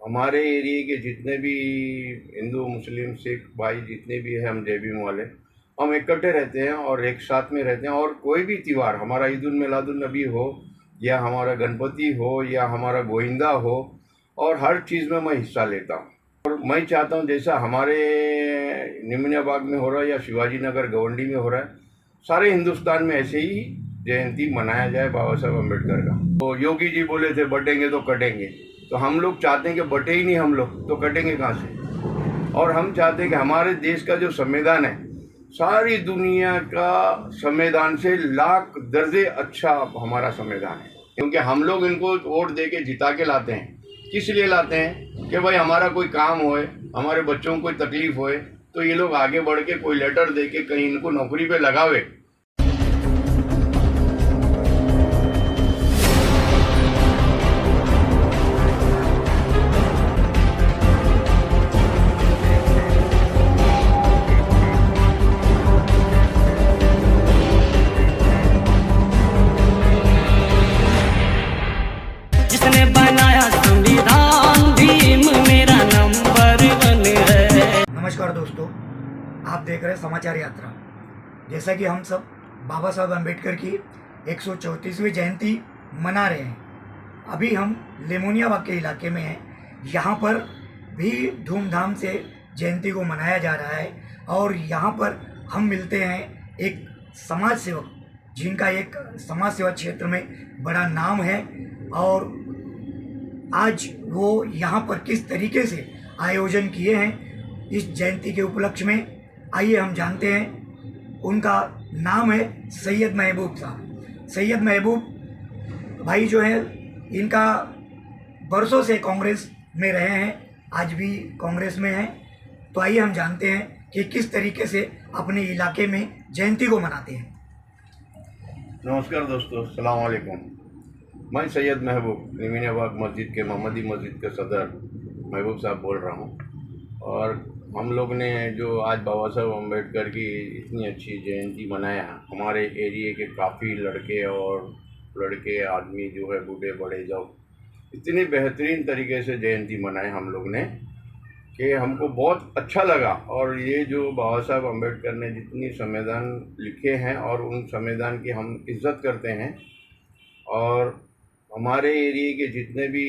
हमारे एरिए के जितने भी हिंदू मुस्लिम सिख भाई जितने भी हैं, हम जयभीम वाले, हम इकट्ठे रहते हैं और एक साथ में रहते हैं। और कोई भी त्यौहार, हमारा ईद उल मिलादुल नबी हो या हमारा गणपति हो या हमारा गोविंदा हो, और हर चीज़ में मैं हिस्सा लेता हूँ। और मैं चाहता हूँ जैसा हमारे निमिनिया बाग में हो रहा है या शिवाजी नगर गवंडी में हो रहा है, सारे हिंदुस्तान में ऐसे ही जयंती मनाया जाए बाबा साहब अम्बेडकर का। तो योगी जी बोले थे बटेंगे तो कटेंगे, तो हम लोग चाहते हैं कि बटे ही नहीं हम लोग, तो कटेंगे कहाँ से। और हम चाहते हैं कि हमारे देश का जो संविधान है, सारी दुनिया का संविधान से लाख दर्जे अच्छा हमारा संविधान है। क्योंकि हम लोग इनको वोट दे के जिता के लाते हैं। किस लिए लाते हैं कि भाई हमारा कोई काम होए, हमारे बच्चों को कोई तकलीफ होए, तो ये लोग आगे बढ़ के कोई लेटर दे के कहीं इनको नौकरी पे लगावे। जिसने बनाया संविधान, भीम मेरा नंबर 1 है। नमस्कार दोस्तों, आप देख रहे हैं समाचार यात्रा। जैसा कि हम सब बाबा साहब अम्बेडकर की 134वीं जयंती मना रहे हैं। अभी हम लेमोनिया बाग के इलाके में हैं। यहाँ पर भी धूमधाम से जयंती को मनाया जा रहा है और यहाँ पर हम मिलते हैं एक समाज सेवक, जिनका एक समाज सेवा क्षेत्र में बड़ा नाम है। और आज वो यहाँ पर किस तरीके से आयोजन किए हैं इस जयंती के उपलक्ष्य में, आइए हम जानते हैं। उनका नाम है सैयद महबूब साहब। सैयद महबूब भाई जो है, इनका बरसों से कांग्रेस में रहे हैं, आज भी कांग्रेस में हैं। तो आइए हम जानते हैं कि किस तरीके से अपने इलाके में जयंती को मनाते हैं। नमस्कार दोस्तों, अस्सलाम वालेकुम। मैं सैयद महबूब निमिनिया बाग मस्जिद के मोहम्मदी मस्जिद के सदर महबूब साहब बोल रहा हूँ। और हम लोग ने जो आज बाबा साहब अम्बेडकर की इतनी अच्छी जयंती मनाया, हमारे एरिए के काफ़ी लड़के आदमी जो है, बूढ़े बड़े जो इतनी बेहतरीन तरीके से जयंती मनाए हम लोग ने कि हमको बहुत अच्छा लगा। और ये जो बाबा साहब अम्बेडकर ने जितनी संविधान लिखे हैं और उन संविधान की हम इज़्ज़त करते हैं। और हमारे एरिए के जितने भी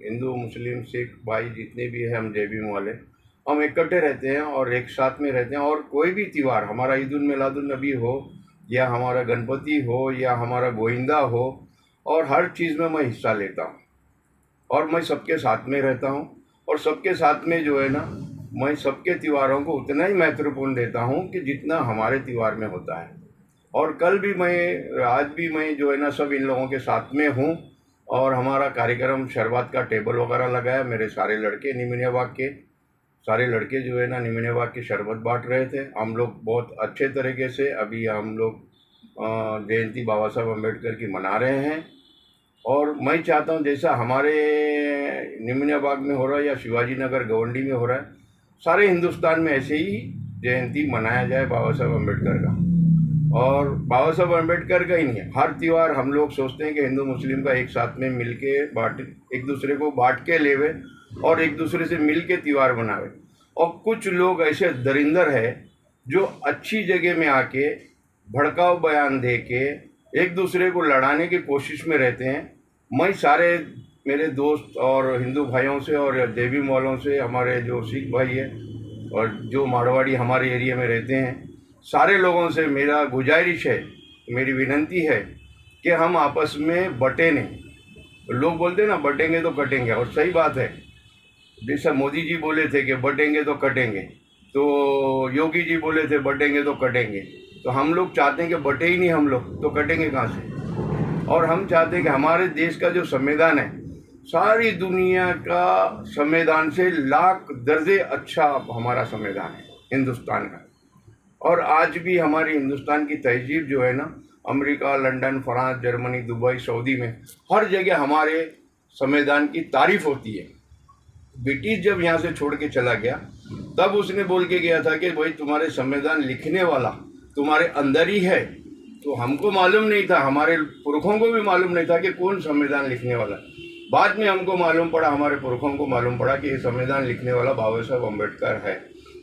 हिंदू मुस्लिम सिख भाई जितने भी हैं, हम जयभीम वाले, हम इकट्ठे रहते हैं और एक साथ में रहते हैं। और कोई भी त्यौहार, हमारा ईद उल मिलादुल नबी हो या हमारा गणपति हो या हमारा गोविंदा हो, और हर चीज़ में मैं हिस्सा लेता हूँ। और मैं सबके साथ में रहता हूँ और सबके साथ में जो है ना, मैं सबके त्योहारों को उतना ही महत्वपूर्ण देता हूँ कि जितना हमारे त्यौहार में होता है। और आज भी मैं जो है ना, सब इन लोगों के साथ में हूँ। और हमारा कार्यक्रम शरबत का टेबल वगैरह लगाया। मेरे सारे लड़के निमिनिया बाग के सारे लड़के जो है ना, निमिनिया बाग की शरबत बांट रहे थे। हम लोग बहुत अच्छे तरीके से अभी हम लोग जयंती बाबा साहब अम्बेडकर की मना रहे हैं। और मैं चाहता हूँ जैसा हमारे निमिनिया बाग में हो रहा है या शिवाजी नगर गवंडी में हो रहा है, सारे हिंदुस्तान में ऐसे ही जयंती मनाया जाए बाबा साहब अम्बेडकर का। और बाबा साहब अम्बेडकर का ही नहीं है, हर त्यौहार हम लोग सोचते हैं कि हिंदू मुस्लिम का एक साथ में मिल के एक दूसरे को बांट के लेवे और एक दूसरे से मिल के त्यौहार मनावे। और कुछ लोग ऐसे दरिंदर है जो अच्छी जगह में आके भड़काऊ बयान दे के एक दूसरे को लड़ाने की कोशिश में रहते हैं। मैं सारे मेरे दोस्त और हिंदू भाइयों से और जयभीम वालों से, हमारे जो सिख भाई है और जो मारवाड़ी हमारे एरिया में रहते हैं, सारे लोगों से मेरा गुजारिश है, मेरी विनती है कि हम आपस में बटे नहीं। लोग बोलते हैं ना बटेंगे तो कटेंगे, और सही बात है। जैसा मोदी जी बोले थे कि बटेंगे तो कटेंगे, तो योगी जी बोले थे बटेंगे तो कटेंगे, तो हम लोग चाहते हैं कि बटे ही नहीं हम लोग, तो कटेंगे कहाँ से। और हम चाहते हैं कि हमारे देश का जो संविधान है, सारी दुनिया का संविधान से लाख दर्जे अच्छा हमारा संविधान है हिंदुस्तान का। और आज भी हमारी हिंदुस्तान की तहजीब जो है ना, America, London, France, Germany, Dubai, Saudi में हर जगह हमारे संविधान की तारीफ होती है। ब्रिटिश जब यहाँ से छोड़ के चला गया, तब उसने बोल के गया था कि भाई तुम्हारे संविधान लिखने वाला तुम्हारे अंदर ही है। तो हमको मालूम नहीं था, हमारे पुरखों को भी मालूम नहीं था कि कौन संविधान लिखने वाला। बाद में हमको मालूम पड़ा, हमारे पुरखों को मालूम पड़ा कि ये संविधान लिखने वाला बाबा साहब अम्बेडकर है।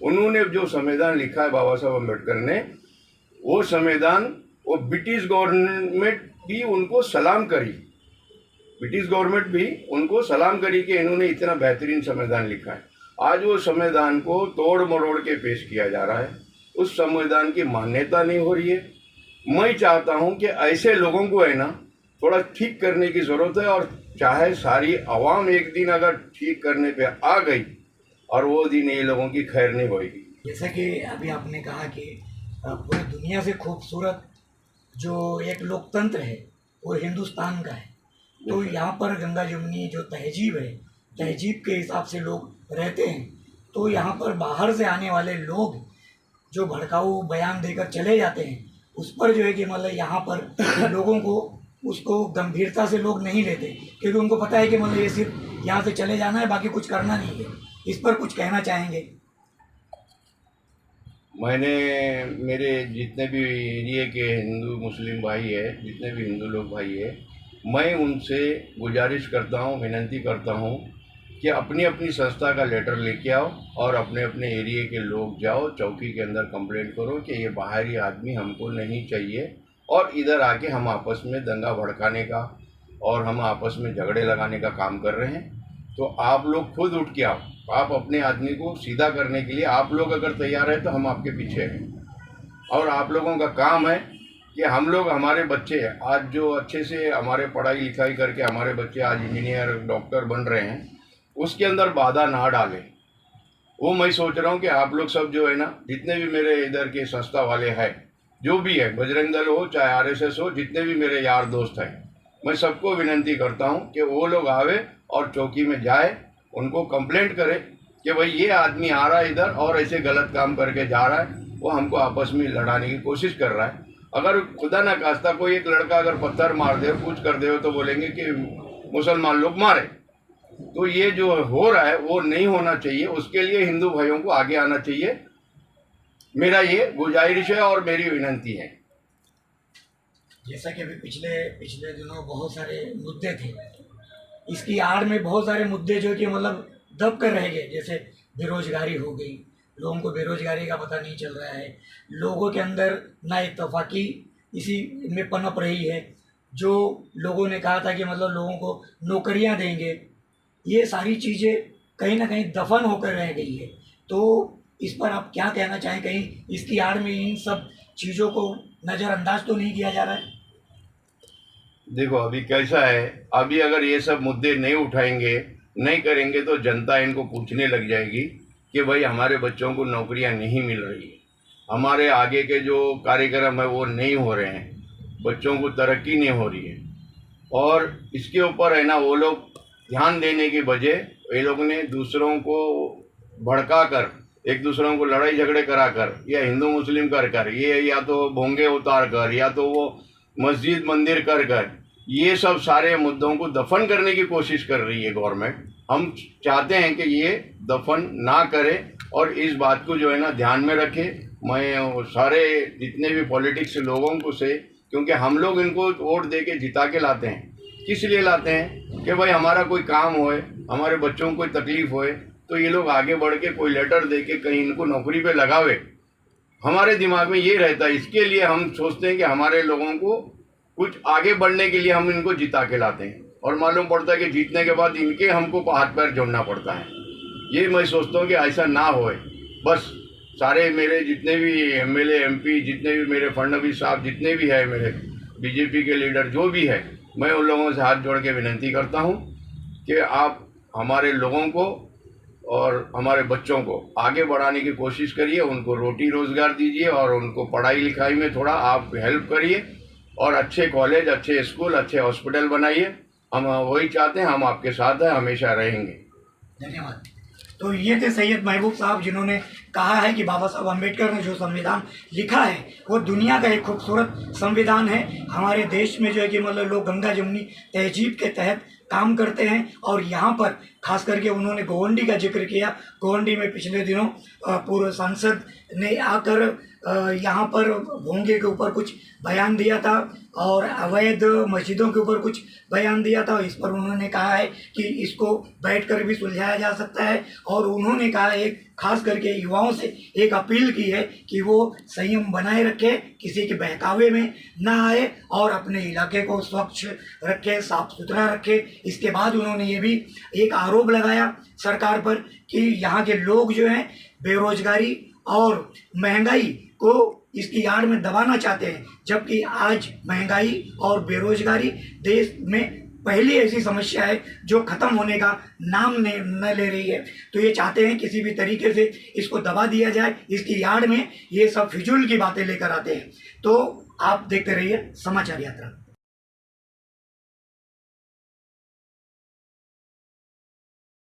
उन्होंने जो संविधान लिखा है बाबा साहब अम्बेडकर ने, वो संविधान वो ब्रिटिश गवर्नमेंट भी उनको सलाम करी, ब्रिटिश गवर्नमेंट भी उनको सलाम करी कि इन्होंने इतना बेहतरीन संविधान लिखा है। आज वो संविधान को तोड़ मरोड़ के पेश किया जा रहा है, उस संविधान की मान्यता नहीं हो रही है। मैं चाहता हूं कि ऐसे लोगों को है ना थोड़ा ठीक करने की ज़रूरत है, और चाहे सारी आवाम एक दिन अगर ठीक करने पे आ गई और वो दिन ये लोगों की खैर नहीं होगी। जैसा कि अभी आपने कहा कि पूरी दुनिया से खूबसूरत जो एक लोकतंत्र है वो हिंदुस्तान का है, तो यहाँ पर गंगा जमुनी जो तहजीब है, तहजीब के हिसाब से लोग रहते हैं। तो यहाँ पर बाहर से आने वाले लोग जो भड़काऊ बयान देकर चले जाते हैं, उस पर जो है कि मतलब यहाँ पर लोगों को उसको गंभीरता से लोग नहीं लेते, क्योंकि उनको पता है कि मतलब ये सिर्फ यहाँ से चले जाना है, बाकी कुछ करना नहीं है। इस पर कुछ कहना चाहेंगे? मैंने मेरे जितने भी एरिया के हिंदू मुस्लिम भाई है, जितने भी हिंदू लोग भाई है, मैं उनसे गुजारिश करता हूँ, विनती करता हूँ कि अपनी अपनी संस्था का लेटर लेके आओ और अपने अपने एरिया के लोग जाओ, चौकी के अंदर कंप्लेंट करो कि ये बाहरी आदमी हमको नहीं चाहिए, और इधर आके हम आपस में दंगा भड़काने का और हम आपस में झगड़े लगाने का काम कर रहे हैं। तो आप लोग खुद उठ के आओ, आप अपने आदमी को सीधा करने के लिए आप लोग अगर तैयार है तो हम आपके पीछे हैं। और आप लोगों का काम है कि हम लोग, हमारे बच्चे आज जो अच्छे से हमारे पढ़ाई लिखाई करके हमारे बच्चे आज इंजीनियर डॉक्टर बन रहे हैं, उसके अंदर बाधा ना डालें। वो मैं सोच रहा हूँ कि आप लोग सब जो है ना, जितने भी मेरे इधर के संस्था वाले हैं, जो भी है, बजरंग दल हो चाहे आरएसएस हो, जितने भी मेरे यार दोस्त हैं, मैं सबको विनती करता हूँ कि वो लोग आवे और चौकी में जाए, उनको कंप्लेंट करे कि भाई ये आदमी आ रहा है इधर और ऐसे गलत काम करके जा रहा है, वो हमको आपस में लड़ाने की कोशिश कर रहा है। अगर खुदा ना खास्ता कोई एक लड़का अगर पत्थर मार दे, कुछ कर दे तो बोलेंगे कि मुसलमान लोग मारे। तो ये जो हो रहा है वो नहीं होना चाहिए, उसके लिए हिंदू भाइयों को आगे आना चाहिए। मेरा ये गुजारिश है और मेरी विनती है। जैसा कि अभी पिछले दिनों बहुत सारे मुद्दे थे, इसकी आड़ में बहुत सारे मुद्दे जो कि मतलब दब कर रह गए, जैसे बेरोजगारी हो गई, लोगों को बेरोजगारी का पता नहीं चल रहा है, लोगों के अंदर ना इत्तेफाकी इसी में पनप रही है। जो लोगों ने कहा था कि मतलब लोगों को नौकरियां देंगे, ये सारी चीज़ें कहीं ना कहीं दफन होकर रह गई है। तो इस पर आप क्या कहना चाहें? कहीं इसकी आड़ में इन सब चीज़ों को नज़रअंदाज तो नहीं किया जा रहा है? देखो अभी कैसा है, अभी अगर ये सब मुद्दे नहीं उठाएंगे, नहीं करेंगे, तो जनता इनको पूछने लग जाएगी कि भाई हमारे बच्चों को नौकरियां नहीं मिल रही है, हमारे आगे के जो कार्यक्रम है वो नहीं हो रहे हैं, बच्चों को तरक्की नहीं हो रही है। और इसके ऊपर है ना, वो लोग ध्यान देने की बजाय ये लोग ने दूसरों को भड़का कर, एक दूसरों को लड़ाई झगड़े करा कर, या हिंदू मुस्लिम कर ये, या तो भोंगे उतार कर, या तो वो मस्जिद मंदिर कर ये सब सारे मुद्दों को दफन करने की कोशिश कर रही है गवर्नमेंट। हम चाहते हैं कि ये दफन ना करे और इस बात को जो है ना ध्यान में रखे। मैं सारे जितने भी पॉलिटिक्स लोगों को से, क्योंकि हम लोग इनको वोट दे के जिता के लाते हैं, किस लिए लाते हैं कि भाई हमारा कोई काम होए, हमारे बच्चों को कोई तकलीफ होए तो ये लोग आगे बढ़ के कोई लेटर दे के कहीं इनको नौकरी पे लगावे। हमारे दिमाग में ये रहता है, इसके लिए हम सोचते हैं कि हमारे लोगों को कुछ आगे बढ़ने के लिए हम इनको जिता के लाते हैं, और मालूम पड़ता है कि जीतने के बाद इनके हमको हाथ पैर जोड़ना पड़ता है। ये मैं सोचता हूँ कि ऐसा ना होए। बस सारे मेरे जितने भी एमएलए एमपी, जितने भी मेरे फडणवीस साहब, जितने भी है मेरे बीजेपी के लीडर जो भी है, मैं उन लोगों से हाथ जोड़ के विनती करता हूँ कि आप हमारे लोगों को और हमारे बच्चों को आगे बढ़ाने की कोशिश करिए, उनको रोटी रोज़गार दीजिए और उनको पढ़ाई लिखाई में थोड़ा आप हेल्प करिए, और अच्छे कॉलेज, अच्छे स्कूल, अच्छे हॉस्पिटल बनाइए। हम वही चाहते हैं, हम आपके साथ हैं, हमेशा रहेंगे। धन्यवाद। तो ये थे सैयद महबूब साहब, जिन्होंने कहा है कि बाबा साहब अम्बेडकर ने जो संविधान लिखा है वो दुनिया का एक खूबसूरत संविधान है। हमारे देश में जो है कि मतलब लोग गंगा जमुनी तहजीब के तहत काम करते हैं, और यहाँ पर खास करके उन्होंने गोवंडी का जिक्र किया। गोवंडी में पिछले दिनों पूर्व सांसद ने आकर यहाँ पर भोंगे के ऊपर कुछ बयान दिया था और अवैध मस्जिदों के ऊपर कुछ बयान दिया था। इस पर उन्होंने कहा है कि इसको बैठकर भी सुलझाया जा सकता है और उन्होंने कहा है, खास करके युवाओं से एक अपील की है कि वो संयम बनाए रखे, किसी के बहकावे में ना आए और अपने इलाके को स्वच्छ रखे, साफ सुथरा रखे। इसके बाद उन्होंने ये भी एक आरोप लगाया सरकार पर कि यहाँ के लोग जो हैं बेरोजगारी और महंगाई को इसकी आड़ में दबाना चाहते हैं, जबकि आज महंगाई और बेरोजगारी देश में पहली ऐसी समस्या है जो ख़त्म होने का नाम न ले रही है। तो ये चाहते हैं किसी भी तरीके से इसको दबा दिया जाए, इसकी आड़ में ये सब फिजूल की बातें लेकर आते हैं। तो आप देखते रहिए समाचार यात्रा।